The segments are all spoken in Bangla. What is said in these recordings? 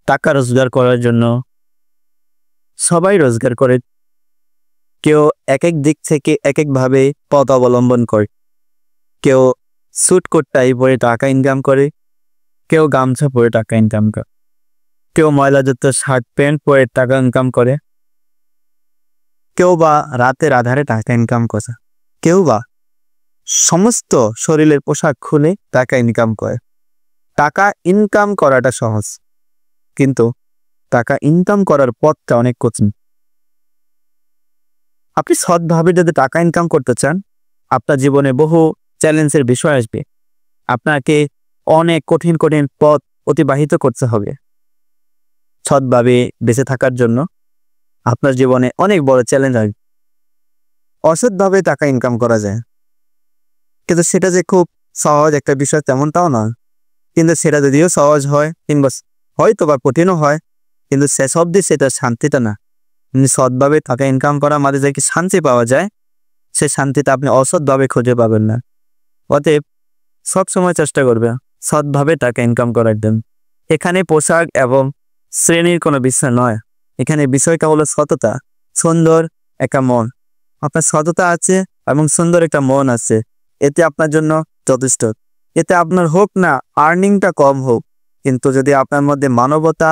টাকা রোজগার করার জন্য সবাই রোজগার করে। কেউ এক এক দিক থেকে এক একভাবে পথ অবলম্বন করে। কেউ স্যুট কোট টাই পরে টাকা ইনকাম করে, কেউ গামছা পরে টাকা ইনকাম করে, কেউ ময়লাযুক্ত শার্ট প্যান্ট পরে টাকা ইনকাম করে, কেউ বা রাতের আধারে টাকা ইনকাম করে, কেউ বা সমস্ত শরীরের পোশাক খুলে টাকা ইনকাম করে। টাকা ইনকাম করাটা সহজ, কিন্তু টাকা ইনকাম করার পথটা অনেক কঠিন। আপনি সৎভাবে যদি টাকা ইনকাম করতে চান, আপনার জীবনে বহু চ্যালেঞ্জের বিষয় আসবে। আপনাকে অনেক কঠিন কঠিন পথ অতিবাহিত করতে হবে। সৎভাবে বেঁচে থাকার জন্য আপনার জীবনে অনেক বড় চ্যালেঞ্জ আসবে। অসৎভাবে টাকা ইনকাম করা যায়, কিন্তু সেটা যে খুব সহজ একটা বিষয় তেমনটাও নয়। কিন্তু সেটা যদিও সহজ হয় কিংবা হয়তো বা কঠিনও হয়, কিন্তু শেষ অবধি সেটা শান্তিটা না। সৎভাবে টাকা ইনকাম করার মাঝে যে কি শান্তি পাওয়া যায়, সে শান্তিটা আপনি অসৎভাবে খুঁজে পাবেন না। অতএব সবসময় চেষ্টা করবে সৎভাবে টাকা ইনকাম করার জন্য। এখানে পোশাক এবং শ্রেণীর কোনো বিষয় নয়, এখানে বিষয়টা হলো সততা, সুন্দর একটা মন। আপনার সততা আছে এবং সুন্দর একটা মন আছে, এতে আপনার জন্য যথেষ্ট। এতে আপনার হোক না আর্নিংটা কম হোক, কিন্তু যদি আপনার মধ্যে মানবতা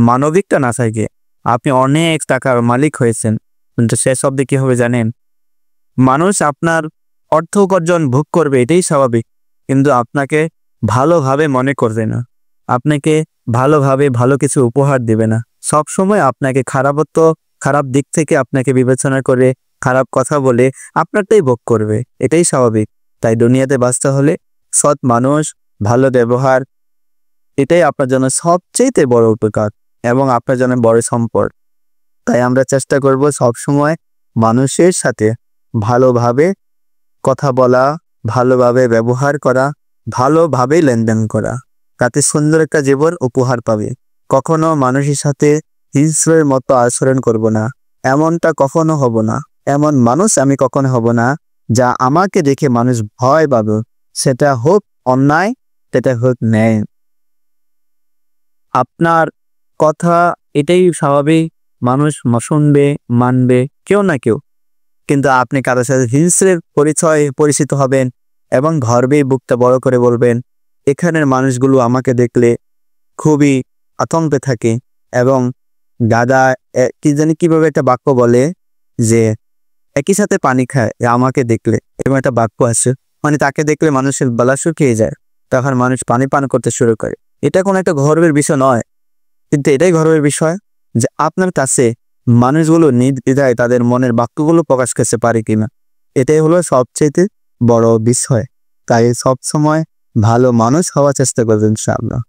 মানবিকটা না থাকে, আপনি অনেক টাকার মালিক হয়েছেন, কিন্তু শেষ অবধি কি হবে জানেন? মানুষ আপনার অর্থ উপার্জন ভোগ করবে, এটাই স্বাভাবিক, কিন্তু আপনাকে ভালোভাবে মনে করবে না, আপনাকে ভালোভাবে ভালো কিছু উপহার দেবে না। সব সময় আপনাকে খারাপ দিক থেকে আপনাকে বিবেচনা করে খারাপ কথা বলে আপনারটাই ভোগ করবে, এটাই স্বাভাবিক। তাই দুনিয়াতে বাঁচতে হলে সৎ মানুষ, ভালো ব্যবহার, এটাই আপনার জন্য সবচেয়ে বড় উপকার এবং আপনার জন্য বড় সম্পদ। তাই আমরা চেষ্টা করব সবসময় মানুষের সাথে ভালোভাবে কথা বলা, ভালোভাবে ব্যবহার করা, ভালোভাবে লেনদেন করা, তাতে সুন্দর একটা জীবন উপহার পাবে। কখনো মানুষের সাথে হিংস্রের মতো আচরণ করব না, এমনটা কখনো হব না। এমন মানুষ আমি কখনো হব না যা আমাকে দেখে মানুষ ভয় পাবে, সেটা হোক অন্যায়, সেটা হোক ন্যায়। আপনার কথা এটাই স্বাভাবিক, মানুষ শুনবে, মানবে কেউ না কেউ, কিন্তু আপনি কারোর সাথে হিংস্রের পরিচিত হবেন এবং গর্বেই বুকটা বড় করে বলবেন, এখানের মানুষগুলো আমাকে দেখলে খুবই আতঙ্কে থাকে। এবং দাদা কি জানি কিভাবে একটা বাক্য বলে যে একই সাথে পানি খায় আমাকে দেখলে, এবং একটা বাক্য আছে, মানে তাকে দেখলে মানুষের গলা শুকিয়ে যায়, তখন মানুষ পানি পান করতে শুরু করে। এটা কোনো একটা গর্বের বিষয় নয়, কিন্তু এটাই গর্বের বিষয় যে আপনার কাছে মানুষগুলো নির্দ্বিধায় তাদের মনের বাক্যগুলো প্রকাশ করতে পারে কিনা, এটাই হলো সবচেয়ে বড় বিষয়। তাই সব সময় ভালো মানুষ হওয়ার চেষ্টা করবেন ইনশাআল্লাহ।